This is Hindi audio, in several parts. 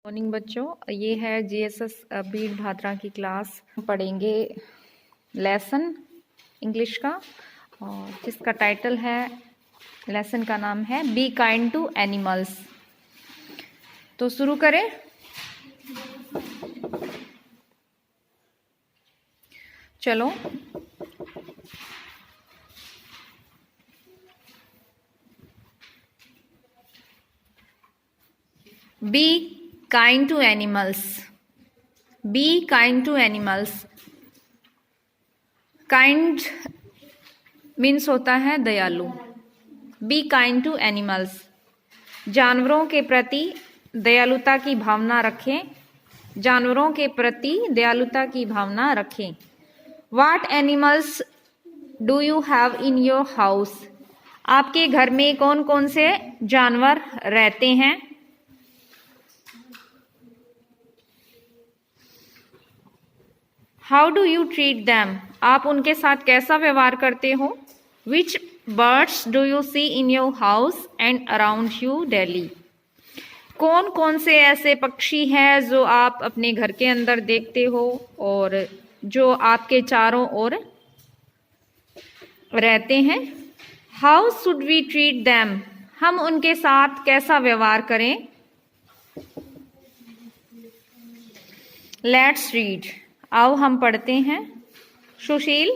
मॉर्निंग बच्चों, ये है जीएसएस बीड भाद्रा की क्लास। पढ़ेंगे लेसन इंग्लिश का, और जिसका टाइटल है, लेसन का नाम है बी काइंड टू एनिमल्स। तो शुरू करें। चलो, be kind to animals. Be kind to animals. Kind means होता है दयालु। बी काइंड टू एनिमल्स, जानवरों के प्रति दयालुता की भावना रखें। जानवरों के प्रति दयालुता की भावना रखें। What animals do you have in your house? आपके घर में कौन कौन से जानवर रहते हैं? How do you treat them? आप उनके साथ कैसा व्यवहार करते हो? Which birds do you see in your house and around you daily? कौन कौन से ऐसे पक्षी हैं जो आप अपने घर के अंदर देखते हो और जो आपके चारों ओर रहते हैं? How should we treat them? हम उनके साथ कैसा व्यवहार करें? Let's read. आओ हम पढ़ते हैं। Sushil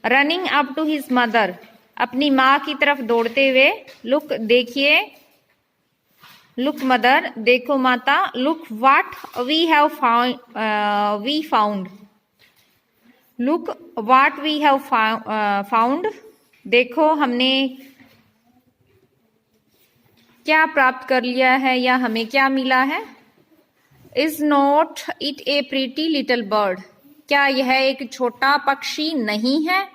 running up to his mother, अपनी माँ की तरफ दौड़ते हुए। लुक देखिए, लुक मदर, देखो माता। Look what we have found. Look what we have found, देखो हमने क्या प्राप्त कर लिया है या हमें क्या मिला है। Is not it A pretty little bird? क्या यह एक छोटा पक्षी नहीं है?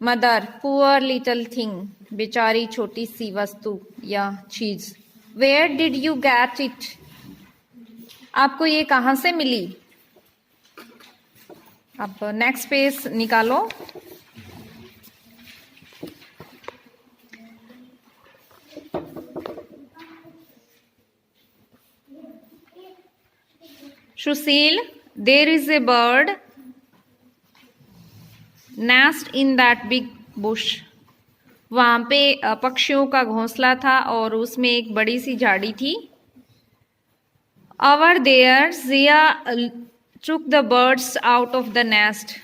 मदर पुअर लिटिल थिंग, बेचारी छोटी सी वस्तु या चीज। Where did you get it? आपको ये कहां से मिली? अब नेक्स्ट पेज निकालो। Sushil there is a bird nest in that big bush. वहां पे पक्षियों का घोंसला था और उसमें एक बड़ी सी झाड़ी थी। Over there Jiya took the birds out of the nest।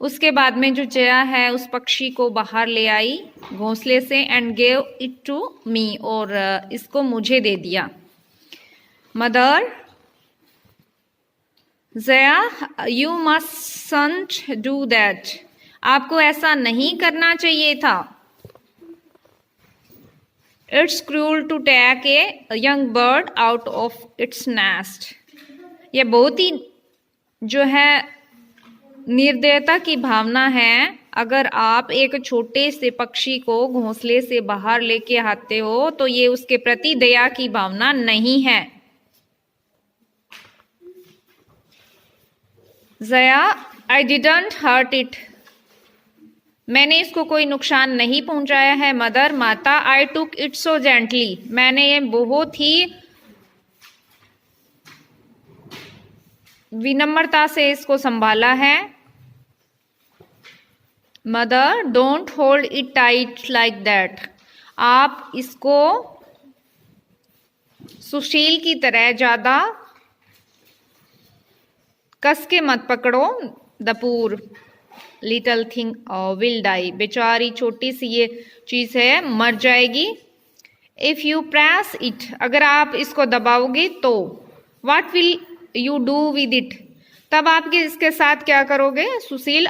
उसके बाद में जो जया है उस पक्षी को बाहर ले आई घोंसले से। And gave it to me, और इसको मुझे दे दिया। Mother Jaya you mustn't do that, आपको ऐसा नहीं करना चाहिए था। It's cruel to take a young bird out of its nest. यह बहुत ही जो है निर्दयता की भावना है। अगर आप एक छोटे से पक्षी को घोंसले से बाहर लेके आते हो तो ये उसके प्रति दया की भावना नहीं है। Jaya I didn't hurt it, मैंने इसको कोई नुकसान नहीं पहुंचाया है। मदर माता आई टुक इट सो जेंटली, मैंने ये बहुत ही विनम्रता से इसको संभाला है। Mother don't hold it tight like that, आप इसको सुशील की तरह ज्यादा कस के मत पकड़ो। द पूर लिटल थिंग विल डाई, बेचारी छोटी सी ये चीज है मर जाएगी। इफ यू प्रेस इट, अगर आप इसको दबाओगे तो। What will you do with it, तब आप इसके साथ क्या करोगे? सुशील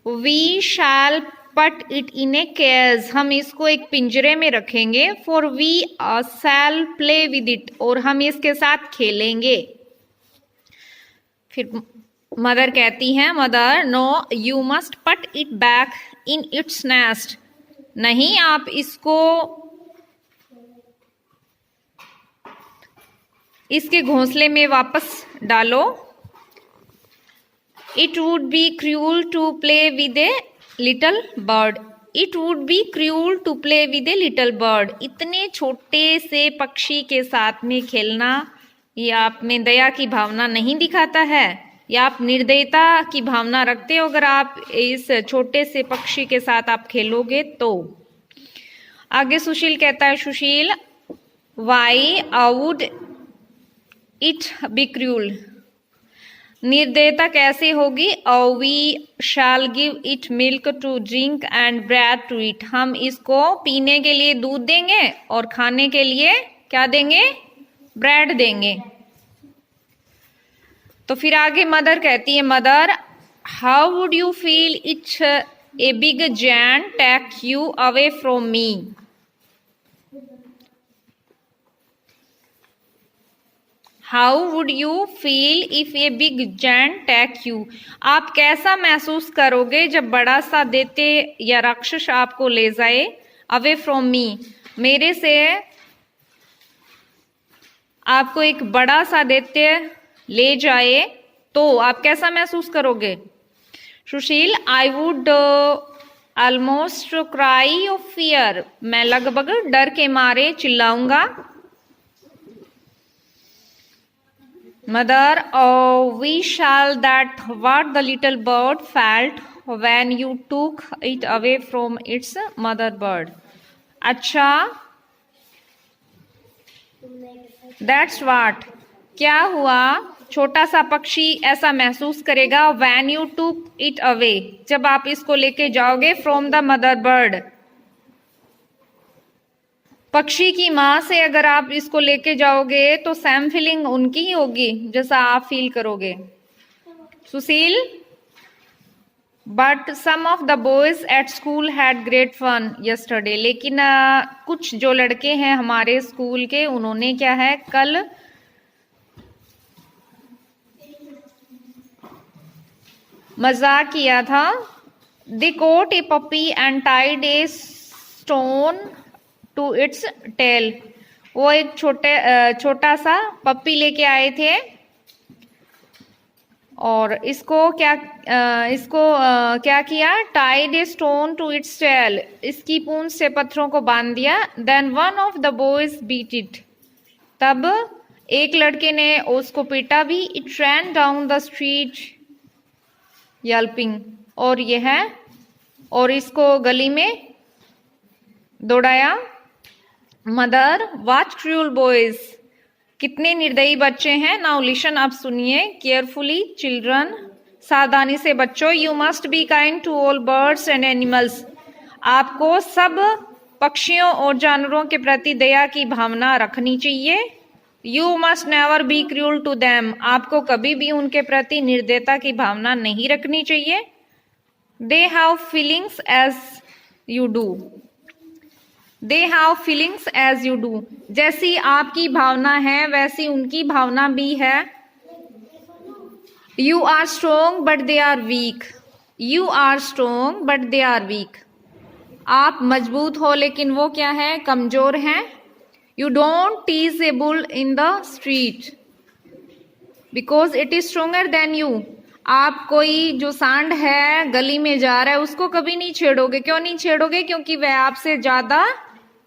वी शैल पट इट इन ए केज, हम इसको एक पिंजरे में रखेंगे। For we shall play with it, और हम इसके साथ खेलेंगे। फिर मदर कहती हैं, mother no you must put it back in its nest, नहीं आप इसको इसके घोंसले में वापस डालो। It would be cruel to play with a little bird, it would be cruel to play with a little bird. इतने छोटे से पक्षी के साथ में खेलना ये आप में दया की भावना नहीं दिखाता है, या आप निर्दयता की भावना रखते हो अगर आप इस छोटे से पक्षी के साथ आप खेलोगे तो। आगे सुशील कहता है, Sushil why would it be cruel. निर्दयता कैसे होगी? We shall give it milk to drink and bread to eat. हम इसको पीने के लिए दूध देंगे और खाने के लिए क्या देंगे? ब्रेड देंगे। तो फिर आगे मदर कहती है, mother how would you feel it a big giant take you away from me. How would you feel if a big giant take you. आप कैसा महसूस करोगे जब बड़ा सा दैत्य या राक्षस आपको ले जाए अवे फ्रॉम मी, मेरे से आपको एक बड़ा सा दैत्य ले जाए तो आप कैसा महसूस करोगे? Sushil I would almost cry of fear. मैं लगभग डर के मारे चिल्लाऊंगा। Mother we shall that what the little bird felt when you took it away from its mother bird. अच्छा, दैट्स व्हाट, क्या हुआ छोटा सा पक्षी ऐसा महसूस करेगा when you took it away, जब आप इसको लेके जाओगे फ्रॉम द मदर बर्ड। पक्षी की माँ से अगर आप इसको लेके जाओगे तो सेम फीलिंग उनकी ही होगी जैसा आप फील करोगे। Sushil but some of the boys at school had great fun yesterday. लेकिन कुछ जो लड़के हैं हमारे स्कूल के, उन्होंने क्या है कल मजाक किया था। They caught a puppy and tied a stone to its tail. वो एक छोटा सा पप्पी लेके आए थे और इसको क्या किया? Tied a stone to its tail. इसकी पूंछ से पत्थरों को बांध दिया। Then one of the boys beat it. तब एक लड़के ने उसको पीटा भी। It ran down the street yelping. और इसको गली में दौड़ाया। Mother watch cruel boys. कितने निर्दयी बच्चे हैं। नाउ लिसन, अब सुनिए केयरफुली चिल्ड्रन। सावधानी से बच्चों। You must be kind to all birds and animals. आपको सब पक्षियों और जानवरों के प्रति दया की भावना रखनी चाहिए। You must never be cruel to them. आपको कभी भी उनके प्रति निर्दयता की भावना नहीं रखनी चाहिए। They have feelings as you do. They have feelings as you do. जैसी आपकी भावना है वैसी उनकी भावना भी है। You are strong but they are weak. You are strong but they are weak. आप मजबूत हो लेकिन वो क्या है? कमजोर हैं। You don't tease a bull in the street because it is stronger than you. आप कोई जो सांड है गली में जा रहा है उसको कभी नहीं छेड़ोगे। क्यों नहीं छेड़ोगे? क्योंकि वह आपसे ज्यादा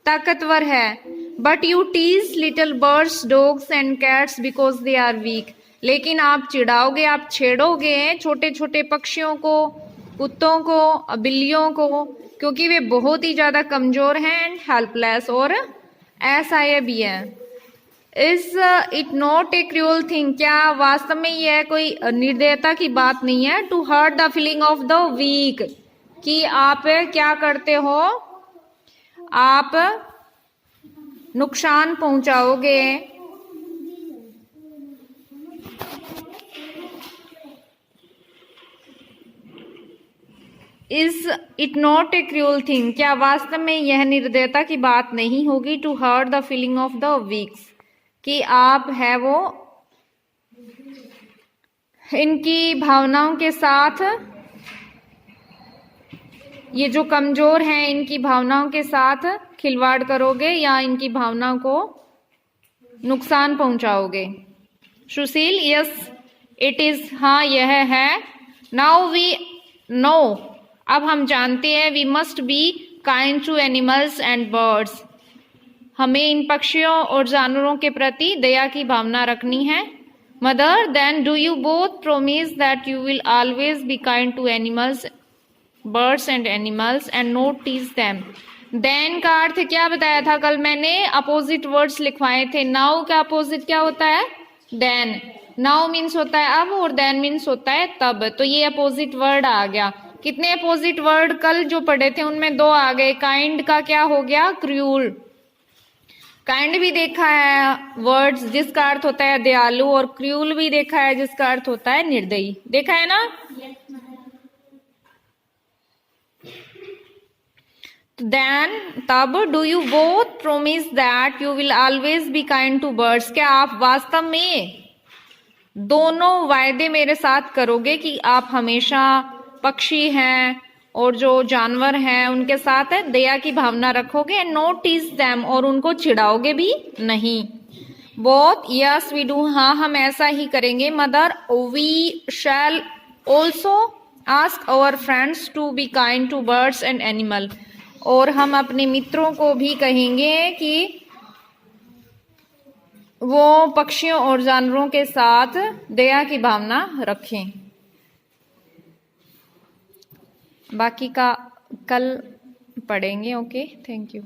ताकतवर है। But you tease little birds dogs and cats because they are weak. लेकिन आप चिढ़ाओगे, आप छेड़ोगे छोटे छोटे पक्षियों को, कुत्तों को, बिल्लियों को, क्योंकि वे बहुत ही ज्यादा कमजोर हैं एंड हेल्पलेस। और ऐसा ये भी है। Is it not a cruel thing. क्या वास्तव में यह कोई निर्दयता की बात नहीं है? To hurt the feeling of the weak. कि आप क्या करते हो? आप नुकसान पहुंचाओगे। Is it not a cruel thing. क्या वास्तव में यह निर्दयता की बात नहीं होगी? To hurt the feeling of the weaks. कि आप है वो इनकी भावनाओं के साथ, ये जो कमजोर हैं इनकी भावनाओं के साथ खिलवाड़ करोगे या इनकी भावनाओं को नुकसान पहुंचाओगे। Sushil yes it is. हाँ यह है। Now we know. अब हम जानते हैं। We must be kind to animals and birds, हमें इन पक्षियों और जानवरों के प्रति दया की भावना रखनी है। Mother, then do you both promise that you will always be kind to animals, birds and animals and not tease them. Then का अर्थ क्या बताया था कल मैंने, अपोजिट वर्ड्स लिखवाए थे। नाउ का अपोजिट क्या होता है, देन। नाउ मीन्स होता है अब और देन मीन्स होता है तब, तो ये अपोजिट वर्ड आ गया। कितने अपोजिट वर्ड कल जो पढ़े थे उनमें 2 आ गए। काइंड का क्या हो गया, क्रूअल। काइंड भी देखा है वर्ड्स जिसका अर्थ होता है दयालु, और क्रूअल भी देखा है जिसका अर्थ होता है निर्दयी, देखा है ना। देन तब do you both promise that you will always be kind to birds, क्या आप वास्तव में दोनों वायदे मेरे साथ करोगे कि आप हमेशा पक्षी हैं और जो जानवर हैं उनके साथ है दया की भावना रखोगे, एंड नॉट टीज देम, और उनको चिढ़ाओगे भी नहीं। बोथ, यस वी डू, हाँ हम ऐसा ही करेंगे। Mother, we shall also ask our friends to be kind to birds and animal, और हम अपने मित्रों को भी कहेंगे कि वो पक्षियों और जानवरों के साथ दया की भावना रखें। बाकी का कल पढ़ेंगे। Okay, thank you.